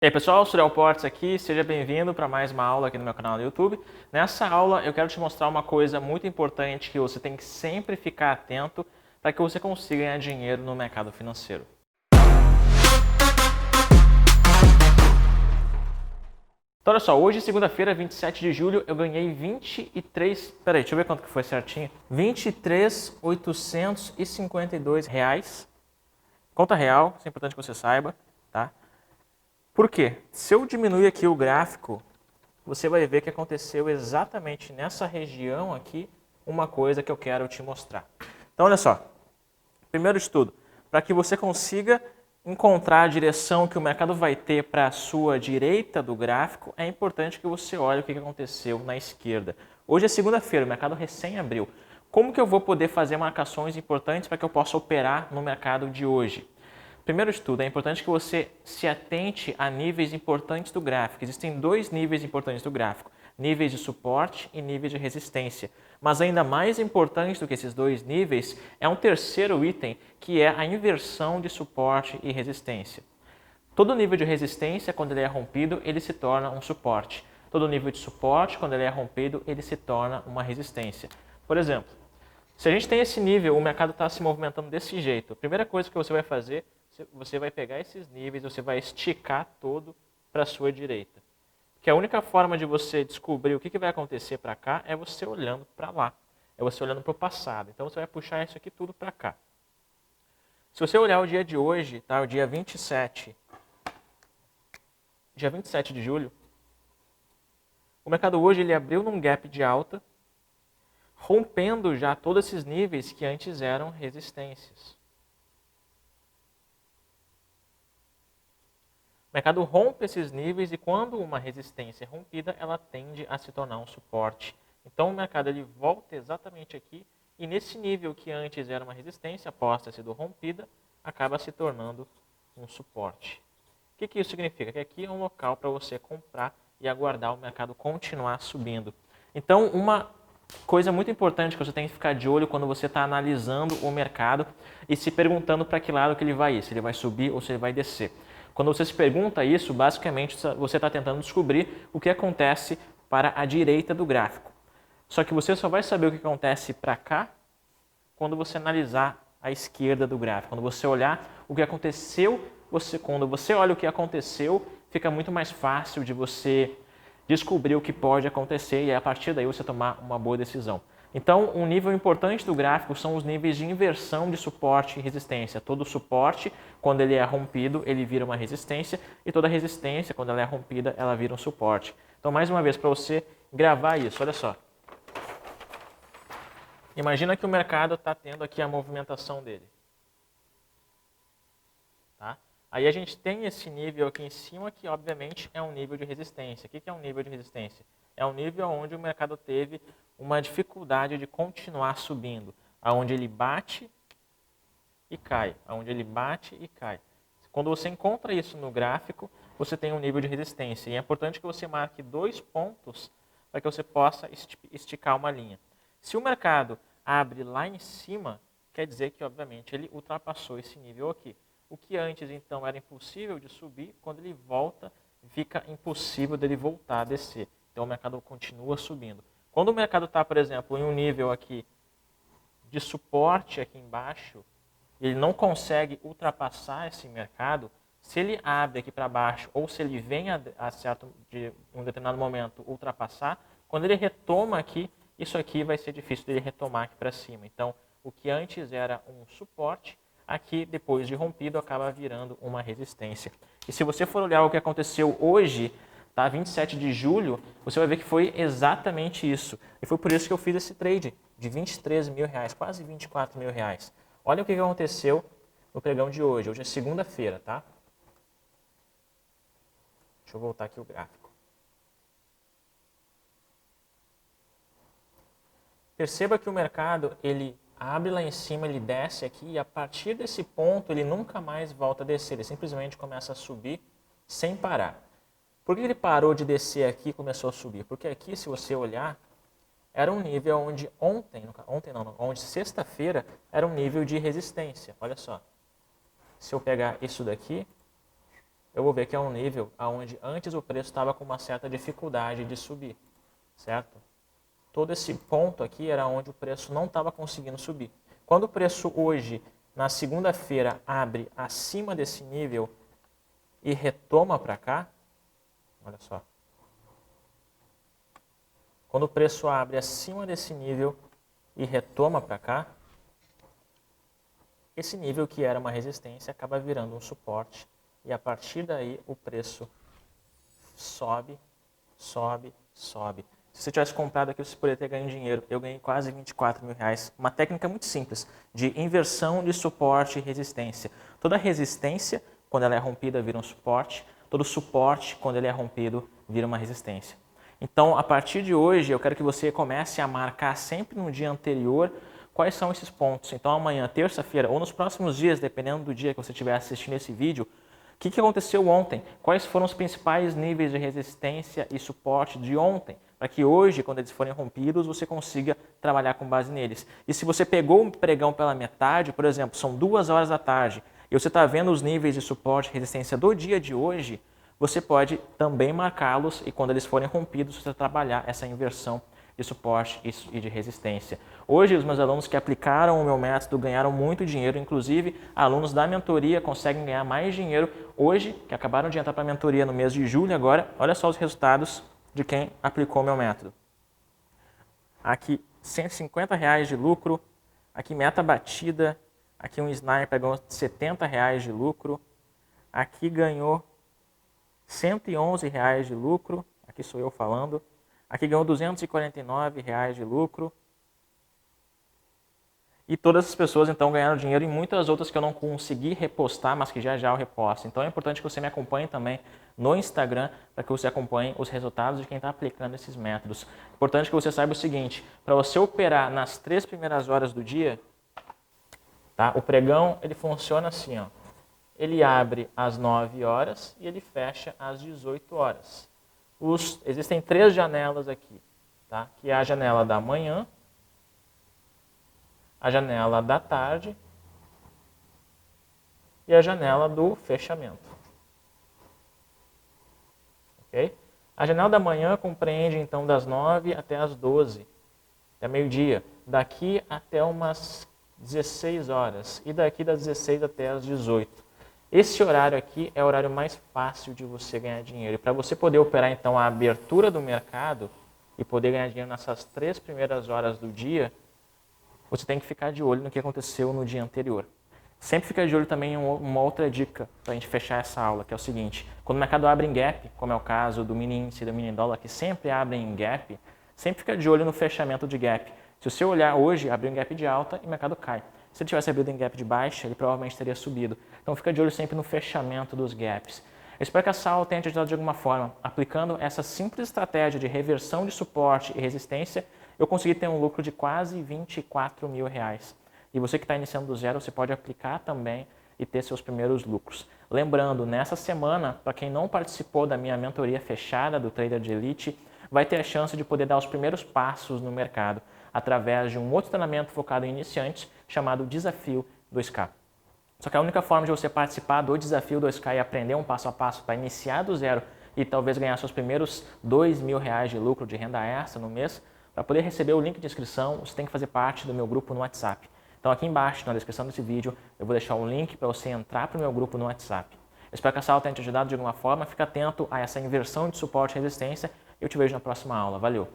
E aí pessoal, Suriel Portes aqui, seja bem-vindo para mais uma aula aqui no meu canal no YouTube. Nessa aula eu quero te mostrar uma coisa muito importante que você tem que sempre ficar atento para que você consiga ganhar dinheiro no mercado financeiro. Então olha só, hoje segunda-feira, 27 de julho, eu ganhei 23... Peraí, deixa eu ver quanto que foi certinho. R$ 23.852 reais. Conta real, isso é importante que você saiba, tá? Por quê? Se eu diminuir aqui o gráfico, você vai ver que aconteceu exatamente nessa região aqui uma coisa que eu quero te mostrar. Então, olha só. Primeiro de tudo, para que você consiga encontrar a direção que o mercado vai ter para a sua direita do gráfico, é importante que você olhe o que aconteceu na esquerda. Hoje é segunda-feira, o mercado recém abriu. Como que eu vou poder fazer marcações importantes para que eu possa operar no mercado de hoje? Primeiro de tudo, é importante que você se atente a níveis importantes do gráfico. Existem dois níveis importantes do gráfico, níveis de suporte e níveis de resistência. Mas ainda mais importante do que esses dois níveis é um terceiro item, que é a inversão de suporte e resistência. Todo nível de resistência, quando ele é rompido, ele se torna um suporte. Todo nível de suporte, quando ele é rompido, ele se torna uma resistência. Por exemplo, se a gente tem esse nível, o mercado está se movimentando desse jeito. A primeira coisa que você vai fazer, você vai pegar esses níveis, você vai esticar todo para a sua direita. Porque a única forma de você descobrir o que vai acontecer para cá é você olhando para lá. É você olhando para o passado. Então você vai puxar isso aqui tudo para cá. Se você olhar o dia de hoje, tá? O dia 27 de julho, o mercado hoje ele abriu num gap de alta, rompendo já todos esses níveis que antes eram resistências. O mercado rompe esses níveis e quando uma resistência é rompida, ela tende a se tornar um suporte. Então o mercado ele volta exatamente aqui e nesse nível que antes era uma resistência, após ter sido rompida, acaba se tornando um suporte. O que isso significa? Que aqui é um local para você comprar e aguardar o mercado continuar subindo. Então uma coisa muito importante que você tem que ficar de olho quando você está analisando o mercado e se perguntando para que lado que ele vai ir, se ele vai subir ou se ele vai descer. Quando você se pergunta isso, basicamente você está tentando descobrir o que acontece para a direita do gráfico. Só que você só vai saber o que acontece para cá quando você analisar a esquerda do gráfico. Quando você olhar o que aconteceu, quando você olha o que aconteceu, fica muito mais fácil de você descobrir o que pode acontecer e a partir daí você tomar uma boa decisão. Então, um nível importante do gráfico são os níveis de inversão de suporte e resistência. Todo suporte, quando ele é rompido, ele vira uma resistência e toda resistência, quando ela é rompida, ela vira um suporte. Então, mais uma vez, para você gravar isso, olha só. Imagina que o mercado está tendo aqui a movimentação dele. Tá? Aí a gente tem esse nível aqui em cima que, obviamente, é um nível de resistência. O que é um nível de resistência? É um nível onde o mercado teve uma dificuldade de continuar subindo, aonde ele bate e cai, aonde ele bate e cai. Quando você encontra isso no gráfico, você tem um nível de resistência. E é importante que você marque 2 pontos para que você possa esticar uma linha. Se o mercado abre lá em cima, quer dizer que, obviamente, ele ultrapassou esse nível aqui. O que antes, então, era impossível de subir, quando ele volta, fica impossível dele voltar a descer. Então, o mercado continua subindo. Quando o mercado está, por exemplo, em um nível aqui de suporte aqui embaixo, ele não consegue ultrapassar esse mercado, se ele abre aqui para baixo ou se ele vem em um determinado momento ultrapassar, quando ele retoma aqui, isso aqui vai ser difícil dele retomar aqui para cima. Então, o que antes era um suporte, aqui, depois de rompido, acaba virando uma resistência. E se você for olhar o que aconteceu hoje, tá, 27 de julho, você vai ver que foi exatamente isso. E foi por isso que eu fiz esse trade de 23 mil reais, quase 24 mil reais. Olha o que aconteceu no pregão de hoje. Hoje é segunda-feira, tá? Deixa eu voltar aqui o gráfico. Perceba que o mercado, ele abre lá em cima, ele desce aqui e a partir desse ponto ele nunca mais volta a descer, ele simplesmente começa a subir sem parar. Por que ele parou de descer aqui e começou a subir? Porque aqui, se você olhar, era um nível onde onde sexta-feira era um nível de resistência. Olha só, se eu pegar isso daqui, eu vou ver que é um nível onde antes o preço estava com uma certa dificuldade de subir, certo? Todo esse ponto aqui era onde o preço não estava conseguindo subir. Quando o preço hoje, na segunda-feira, abre acima desse nível e retoma para cá, olha só. Quando o preço abre acima desse nível e retoma para cá, esse nível que era uma resistência acaba virando um suporte e a partir daí o preço sobe, sobe, sobe. Se você tivesse comprado aqui, você poderia ter ganho dinheiro. Eu ganhei quase 24 mil reais. Uma técnica muito simples de inversão de suporte e resistência. Toda resistência, quando ela é rompida, vira um suporte. Todo suporte, quando ele é rompido, vira uma resistência. Então, a partir de hoje, eu quero que você comece a marcar sempre no dia anterior quais são esses pontos. Então, amanhã, terça-feira, ou nos próximos dias, dependendo do dia que você estiver assistindo esse vídeo, o que aconteceu ontem? Quais foram os principais níveis de resistência e suporte de ontem? Para que hoje, quando eles forem rompidos, você consiga trabalhar com base neles. E se você pegou um pregão pela metade, por exemplo, são 2 horas da tarde, e você está vendo os níveis de suporte e resistência do dia de hoje, você pode também marcá-los e quando eles forem rompidos, você trabalhar essa inversão de suporte e de resistência. Hoje, os meus alunos que aplicaram o meu método ganharam muito dinheiro, inclusive alunos da mentoria conseguem ganhar mais dinheiro hoje, que acabaram de entrar para a mentoria no mês de julho agora. Olha só os resultados de quem aplicou o meu método. Aqui, R$150 de lucro, aqui meta batida, aqui um sniper ganhou R$70 de lucro, aqui ganhou R$111 de lucro, aqui sou eu falando, aqui ganhou R$249 de lucro. E todas as pessoas então ganharam dinheiro e muitas outras que eu não consegui repostar, mas que já eu reposto. Então é importante que você me acompanhe também no Instagram para que você acompanhe os resultados de quem está aplicando esses métodos. Importante que você saiba o seguinte, para você operar nas 3 primeiras horas do dia, tá? O pregão ele funciona assim, ó. Ele abre às 9 horas e ele fecha às 18 horas. Existem 3 janelas aqui, tá? Que é a janela da manhã, a janela da tarde e a janela do fechamento. Ok? A janela da manhã compreende então das 9 até as 12, até meio-dia. Daqui até umas 16 horas e daqui das 16 até as 18. Esse horário aqui é o horário mais fácil de você ganhar dinheiro. E para você poder operar então a abertura do mercado e poder ganhar dinheiro nessas 3 primeiras horas do dia, você tem que ficar de olho no que aconteceu no dia anterior. Sempre fica de olho também em uma outra dica para a gente fechar essa aula, que é o seguinte. Quando o mercado abre em gap, como é o caso do mini índice e do mini dólar, que sempre abrem em gap, sempre fica de olho no fechamento de gap. Se você olhar hoje, abriu em gap de alta e o mercado cai. Se ele tivesse abrido em gap de baixa, ele provavelmente teria subido. Então fica de olho sempre no fechamento dos gaps. Eu espero que essa aula tenha te ajudado de alguma forma. Aplicando essa simples estratégia de reversão de suporte e resistência, eu consegui ter um lucro de quase 24 mil reais. E você que está iniciando do zero, você pode aplicar também e ter seus primeiros lucros. Lembrando, nessa semana, para quem não participou da minha mentoria fechada do Trader de Elite, vai ter a chance de poder dar os primeiros passos no mercado através de um outro treinamento focado em iniciantes chamado Desafio 2K. Só que a única forma de você participar do Desafio 2K e aprender um passo a passo para iniciar do zero e talvez ganhar seus primeiros 2 mil reais de lucro de renda extra no mês, para poder receber o link de inscrição, você tem que fazer parte do meu grupo no WhatsApp. Então aqui embaixo, na descrição desse vídeo, eu vou deixar um link para você entrar para o meu grupo no WhatsApp. Eu espero que essa aula tenha te ajudado de alguma forma. Fica atento a essa inversão de suporte e resistência. Eu te vejo na próxima aula. Valeu!